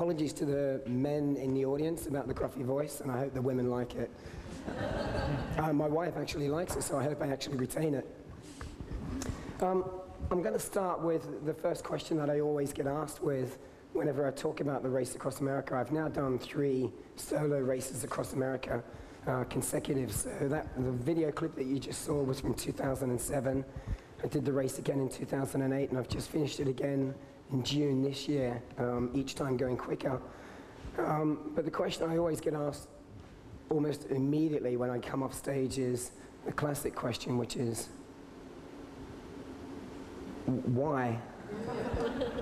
apologies to the men in the audience about the gruffy voice, and I hope the women like it. My wife actually likes it, so I hope I actually retain it. I'm going to start with the first question that I always get asked with whenever I talk about the race across America. I've now done 3 solo races across America consecutive. So the video clip that you just saw was from 2007. I did the race again in 2008, and I've just finished it again in June this year, each time going quicker. But the question I always get asked almost immediately when I come off stage is the classic question, which is, why?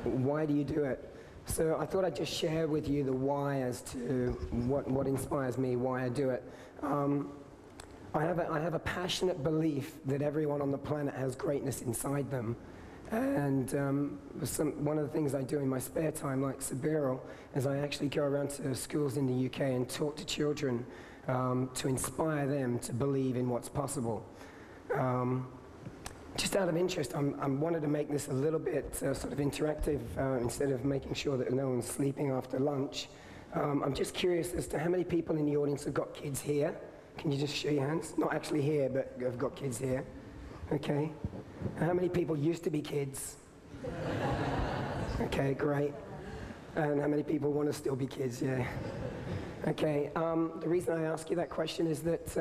Why do you do it? So I thought I'd just share with you the why as to what inspires me, why I do it. I have a passionate belief that everyone on the planet has greatness inside them. And one of the things I do in my spare time, like Sabiro, is I actually go around to schools in the UK and talk to children to inspire them to believe in what's possible. Just out of interest, I wanted to make this a little bit sort of interactive instead of making sure that no one's sleeping after lunch. I'm just curious as to how many people in the audience have got kids here. Can you just show your hands? Not actually here, but have got kids here. Okay. How many people used to be kids? Okay, great. And how many people want to still be kids? Yeah. Okay. The reason I ask you that question is that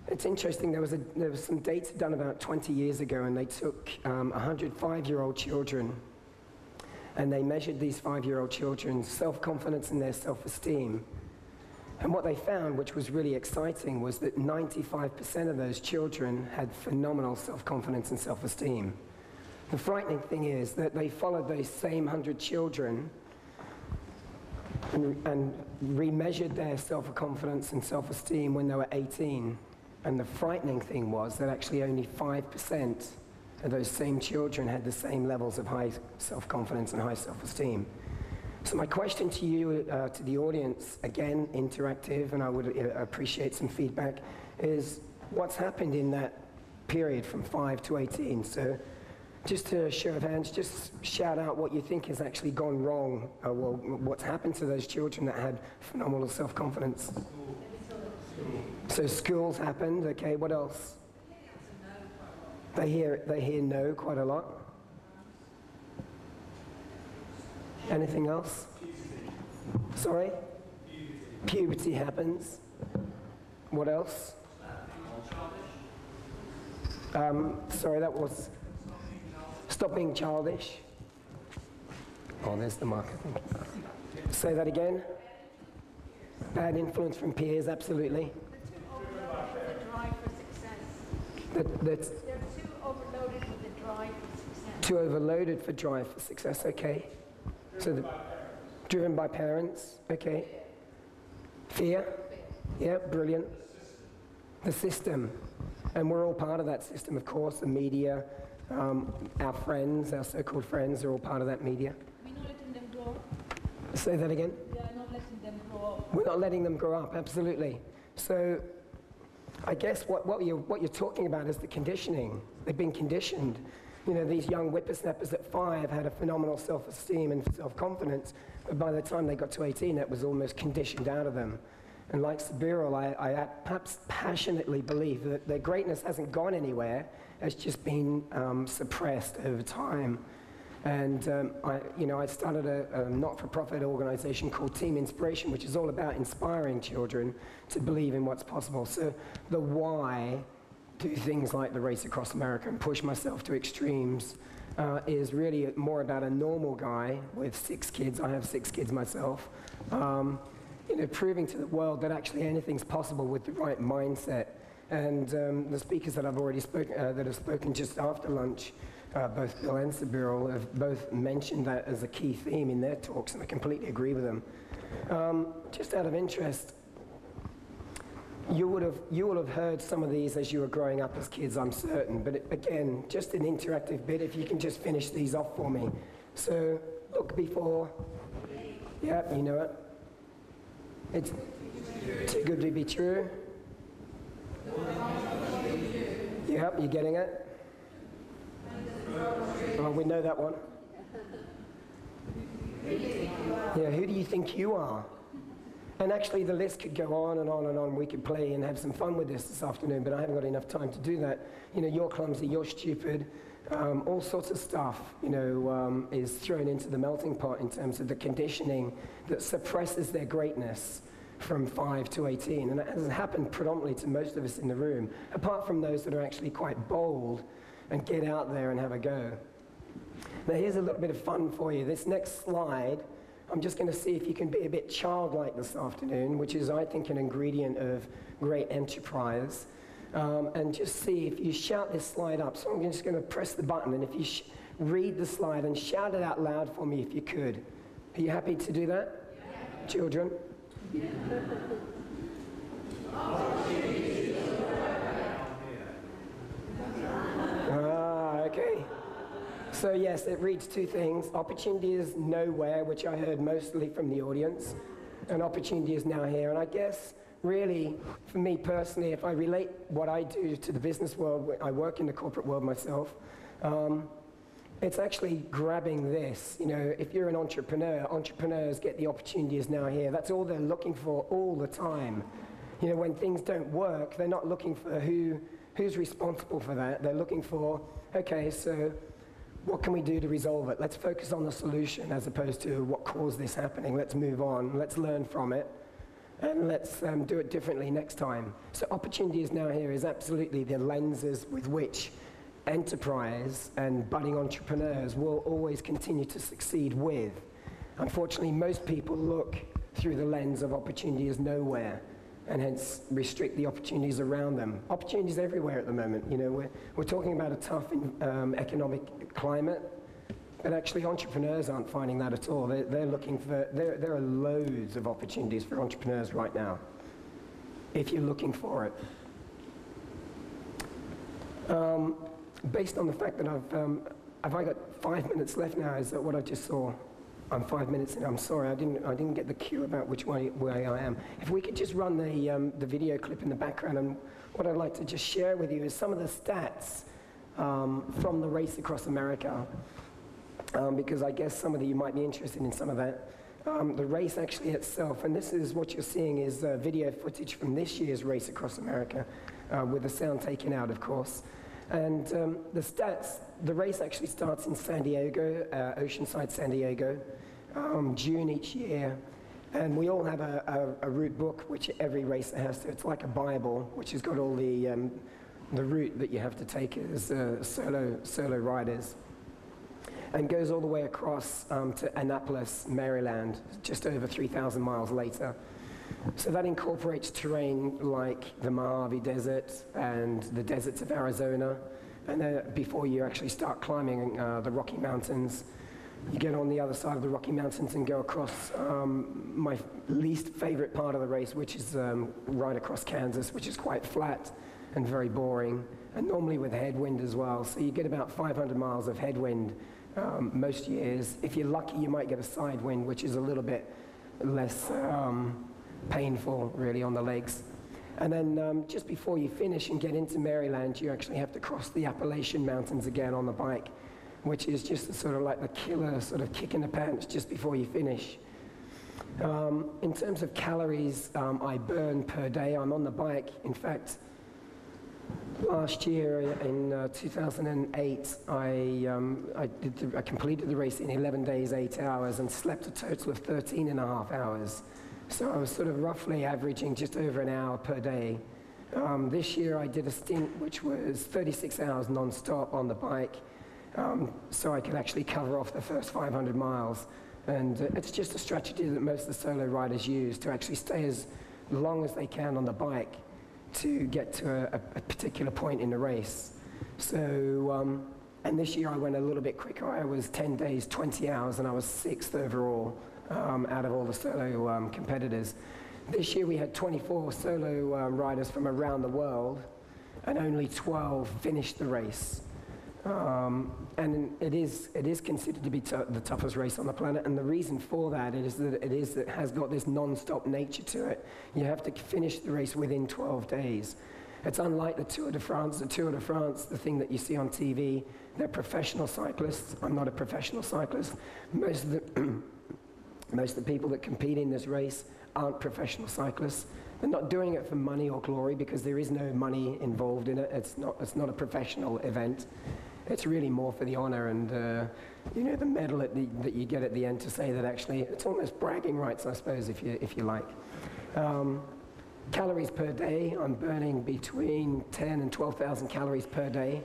it's interesting. There was some data done about 20 years ago, and they took 100 5-year-old children, and they measured these 5-year-old children's self-confidence and their self-esteem. And what they found, which was really exciting, was that 95% of those children had phenomenal self-confidence and self-esteem. The frightening thing is that they followed those same 100 children and remeasured their self-confidence and self-esteem when they were 18. And the frightening thing was that actually only 5% of those same children had the same levels of high self-confidence and high self-esteem. So my question to you, to the audience, again, interactive, and I would appreciate some feedback, is what's happened in that period from 5 to 18? So just a show of hands, just shout out what you think has actually gone wrong, well, what's happened to those children that had phenomenal self-confidence. So schools happened, okay, what else? They hear no quite a lot. Anything else? Sorry? Puberty happens. What else? Sorry, that was stop being childish. Oh, there's the mark, I think. Say that again. Bad influence from peers, absolutely. They're too overloaded with the drive for success. Too overloaded for drive for success, okay. So driven by parents, okay. Fear? Yeah, brilliant. The system. And we're all part of that system, of course. The media, our friends, our so-called friends are all part of that media. We're not letting them grow up. Say that again? We are not letting them grow up. We're not letting them grow up, absolutely. So I guess what you're talking about is the conditioning. They've been conditioned. You know, these young whippersnappers at 5 had a phenomenal self-esteem and self-confidence, but by the time they got to 18, that was almost conditioned out of them. And like Sabiro, I perhaps passionately believe that their greatness hasn't gone anywhere, it's just been suppressed over time. And I started a not-for-profit organization called Team Inspiration, which is all about inspiring children to believe in what's possible. So the why, do things like the race across America and push myself to extremes, is really more about a normal guy with 6 kids. I have 6 kids myself. Proving to the world that actually anything's possible with the right mindset. And the speakers that I've already spoken, that have spoken just after lunch, both Bill and Sabiro, have both mentioned that as a key theme in their talks, and I completely agree with them. Just out of interest, you will have heard some of these as you were growing up as kids, I'm certain. But again, just an interactive bit, if you can just finish these off for me. So, look before. Yeah, you know it. It's too good to be true. Yep, you're getting it? Oh, we know that one. Yeah, who do you think you are? And actually the list could go on and on and on. We could play and have some fun with this afternoon, but I haven't got enough time to do that. You know, you're clumsy, you're stupid, all sorts of stuff, you know, is thrown into the melting pot in terms of the conditioning that suppresses their greatness from 5 to 18. And that has happened predominantly to most of us in the room, apart from those that are actually quite bold and get out there and have a go. Now here's a little bit of fun for you. This next slide, I'm just going to see if you can be a bit childlike this afternoon, which is, I think, an ingredient of great enterprise. And just see if you shout this slide up. So I'm just going to press the button, and if you read the slide and shout it out loud for me if you could. Are you happy to do that? Yeah. Children? Yeah. Okay. So yes, it reads two things. Opportunity is nowhere, which I heard mostly from the audience, and opportunity is now here. And I guess, really, for me personally, if I relate what I do to the business world, I work in the corporate world myself, it's actually grabbing this. You know, if you're an entrepreneur, entrepreneurs get the opportunity is now here. That's all they're looking for all the time. You know, when things don't work, they're not looking for who's responsible for that. They're looking for, okay, so what can we do to resolve it? Let's focus on the solution as opposed to what caused this happening. Let's move on. Let's learn from it. And let's do it differently next time. So opportunity is now here is absolutely the lenses with which enterprise and budding entrepreneurs will always continue to succeed with. Unfortunately, most people look through the lens of opportunity is nowhere, and hence restrict the opportunities around them. Opportunities everywhere at the moment. You know, we're talking about a tough economic climate, but actually entrepreneurs aren't finding that at all. They're looking for, there are loads of opportunities for entrepreneurs right now, if you're looking for it. Based on the fact that have I got 5 minutes left now? Is that what I just saw? I'm 5 minutes in. I'm sorry, I didn't get the cue about which way I am. If we could just run the video clip in the background, and what I'd like to just share with you is some of the stats from the race across America, because I guess some of you might be interested in some of that. The race actually itself, and this is what you're seeing is video footage from this year's race across America, with the sound taken out, of course. And the stats, the race actually starts in San Diego, Oceanside, San Diego, June each year. And we all have a route book, which every racer has to. It's like a Bible, which has got all the route that you have to take as solo riders. And goes all the way across to Annapolis, Maryland, just over 3,000 miles later. So that incorporates terrain like the Mojave Desert and the deserts of Arizona. And then before you actually start climbing the Rocky Mountains, you get on the other side of the Rocky Mountains and go across my least favorite part of the race, which is right across Kansas, which is quite flat and very boring, and normally with headwind as well. So you get about 500 miles of headwind most years. If you're lucky, you might get a side wind, which is a little bit less painful, really, on the legs. And then just before you finish and get into Maryland, you actually have to cross the Appalachian Mountains again on the bike, which is just sort of like the killer sort of kick in the pants just before you finish. In terms of calories I burn per day, I'm on the bike. In fact, last year in 2008, I completed the race in 11 days, 8 hours, and slept a total of 13 and a half hours. So I was sort of roughly averaging just over an hour per day. This year I did a stint which was 36 hours non-stop on the bike, so I could actually cover off the first 500 miles. And it's just a strategy that most of the solo riders use to actually stay as long as they can on the bike to get to a particular point in the race. So, and this year I went a little bit quicker. I was 10 days, 20 hours, and I was 6th overall out of all the solo competitors. This year we had 24 solo riders from around the world, and only 12 finished the race. And it is considered to be the toughest race on the planet, and the reason for that is that it has got this non-stop nature to it. You have to finish the race within 12 days. It's unlike the Tour de France. The Tour de France, the thing that you see on TV, they're professional cyclists. I'm not a professional cyclist. Most of the people that compete in this race aren't professional cyclists. They're not doing it for money or glory because there is no money involved in it. It's not a professional event. It's really more for the honor and the medal that you get at the end to say that actually it's almost bragging rights, I suppose, if you like. Calories per day, I'm burning between 10 and 12,000 calories per day.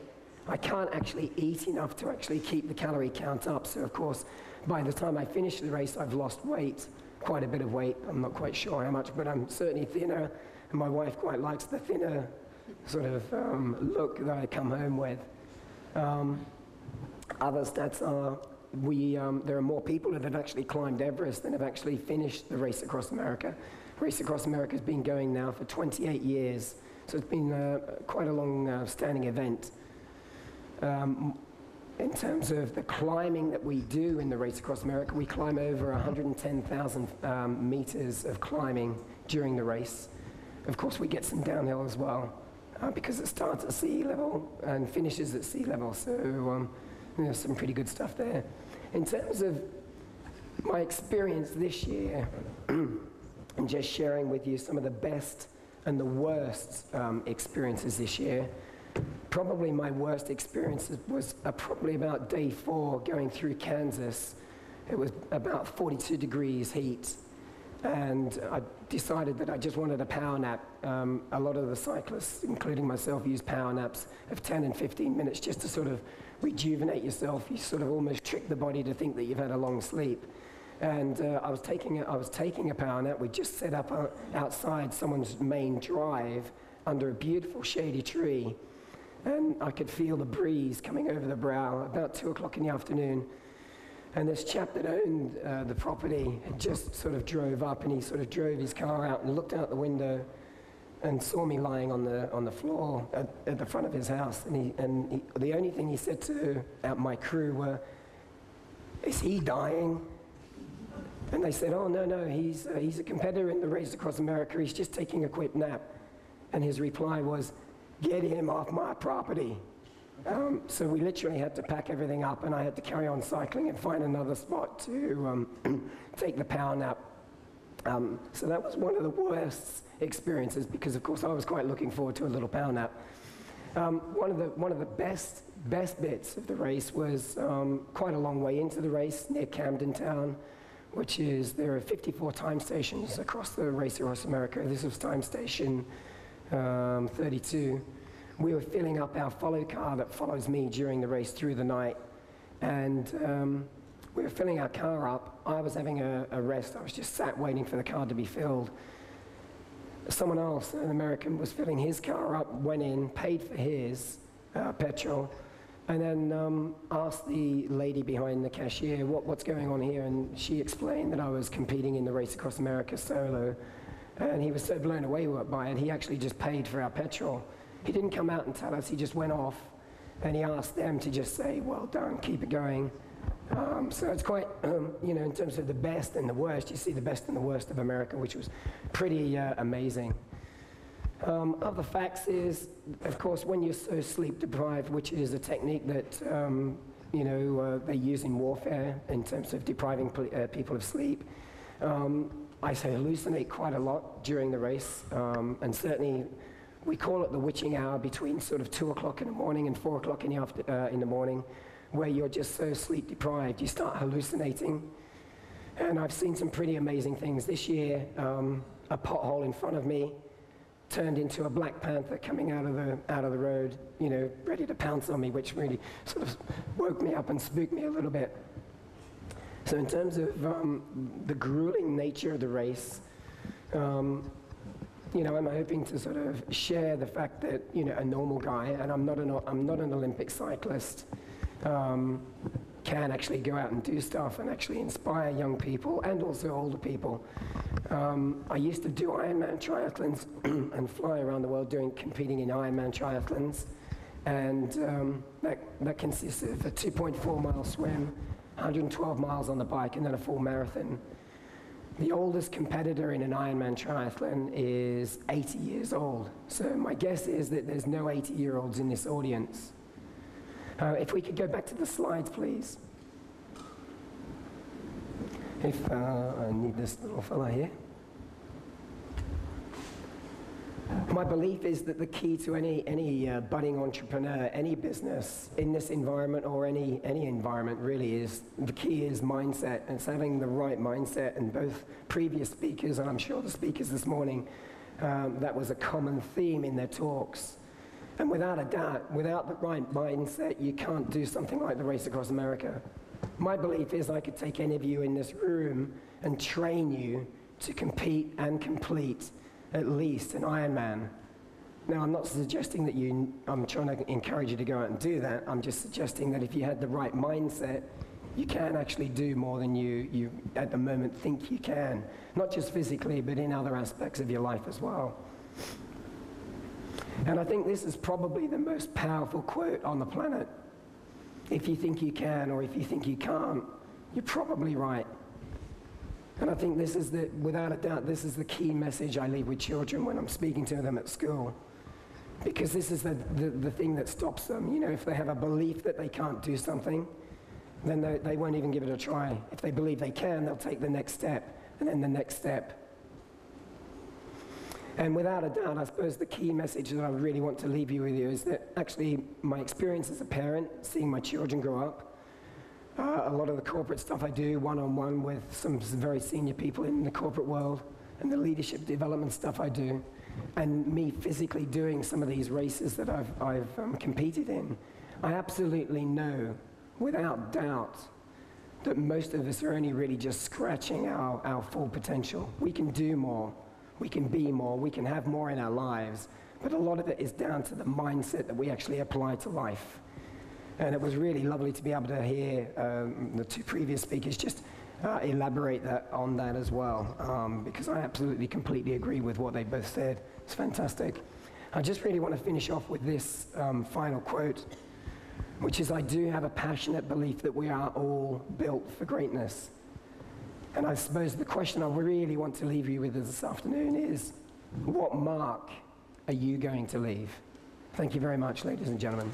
I can't actually eat enough to actually keep the calorie count up. So of course, by the time I finish the race, I've lost weight, quite a bit of weight. I'm not quite sure how much, but I'm certainly thinner. And my wife quite likes the thinner sort of look that I come home with. Other stats are there are more people that have actually climbed Everest than have actually finished the Race Across America. Race Across America has been going now for 28 years, so it's been quite a long standing event. In terms of the climbing that we do in the Race Across America, we climb over 110,000 meters of climbing during the race. Of course, we get some downhill as well, because it starts at sea level and finishes at sea level, so there's some pretty good stuff there. In terms of my experience this year, and just sharing with you some of the best and the worst experiences this year, probably my worst experience was probably about day 4 going through Kansas. It was about 42 degrees heat, and I decided that I just wanted a power nap. A lot of the cyclists, including myself, use power naps of 10 and 15 minutes just to sort of rejuvenate yourself. You sort of almost trick the body to think that you've had a long sleep. And I was taking a power nap. We just set up outside someone's main drive under a beautiful shady tree, and I could feel the breeze coming over the brow about 2 o'clock in the afternoon. And this chap that owned the property had just sort of drove up, and he sort of drove his car out and looked out the window and saw me lying on the floor at the front of his house. And the only thing he said to my crew were, "Is he dying?" And they said, "Oh, no, he's a competitor in the Race Across America. He's just taking a quick nap." And his reply was, "Get him off my property." So we literally had to pack everything up, and I had to carry on cycling and find another spot to take the power nap. So that was one of the worst experiences because, of course, I was quite looking forward to a little power nap. One of the best bits of the race was quite a long way into the race near Camden Town, which is, there are 54 time stations across the Race Across America. This was time station 32. We were filling up our follow car that follows me during the race through the night, and we were filling our car up. I was having a rest. I was just sat waiting for the car to be filled. Someone else, an American, was filling his car up, went in, paid for his petrol, and then asked the lady behind the cashier, what's going on here? And she explained that I was competing in the Race Across America solo, and he was so blown away by it, he actually just paid for our petrol. He didn't come out and tell us, he just went off, and he asked them to just say, "Well done, keep it going." So it's quite, in terms of the best and the worst, you see the best and the worst of America, which was pretty amazing. Other facts is, of course, when you're so sleep deprived, which is a technique that they use in warfare in terms of depriving people of sleep, I hallucinate quite a lot during the race, and certainly we call it the witching hour between sort of 2 o'clock in the morning and 4 o'clock in the morning, where you're just so sleep deprived, you start hallucinating. And I've seen some pretty amazing things. This year, a pothole in front of me turned into a black panther coming out of the road, ready to pounce on me, which really sort of woke me up and spooked me a little bit. So in terms of the grueling nature of the race, I'm hoping to sort of share the fact that, a normal guy, and I'm not an Olympic cyclist, can actually go out and do stuff and actually inspire young people and also older people. I used to do Ironman Triathlons and fly around the world competing in Ironman Triathlons, and that consists of a 2.4-mile swim, 112 miles on the bike, and then a full marathon. The oldest competitor in an Ironman triathlon is 80 years old. So my guess is that there's no 80-year-olds in this audience. If we could go back to the slides, please. if I need this little fella here. My belief is that the key to any budding entrepreneur, any business in this environment or any environment really is, the key is mindset, and it's having the right mindset. And both previous speakers, and I'm sure the speakers this morning, that was a common theme in their talks. And without a doubt, without the right mindset, you can't do something like the Race Across America. My belief is I could take any of you in this room and train you to compete and complete at least an Ironman. Now, I'm not suggesting that I'm trying to encourage you to go out and do that. I'm just suggesting that if you had the right mindset, you can actually do more than you at the moment think you can. Not just physically, but in other aspects of your life as well. And I think this is probably the most powerful quote on the planet. If you think you can, or if you think you can't, you're probably right. And I think this is without a doubt, this is the key message I leave with children when I'm speaking to them at school. Because this is the thing that stops them. You know, if they have a belief that they can't do something, then they won't even give it a try. If they believe they can, they'll take the next step, and then the next step. And without a doubt, I suppose the key message that I really want to leave you with is that actually my experience as a parent, seeing my children grow up, a lot of the corporate stuff I do one-on-one with some very senior people in the corporate world, and the leadership development stuff I do, and me physically doing some of these races that I've competed in, I absolutely know, without doubt, that most of us are only really just scratching our full potential. We can do more, we can be more, we can have more in our lives, but a lot of it is down to the mindset that we actually apply to life. And it was really lovely to be able to hear the two previous speakers just elaborate on that as well, because I absolutely, completely agree with what they both said. It's fantastic. I just really want to finish off with this final quote, which is, I do have a passionate belief that we are all built for greatness. And I suppose the question I really want to leave you with this afternoon is, what mark are you going to leave? Thank you very much, ladies and gentlemen.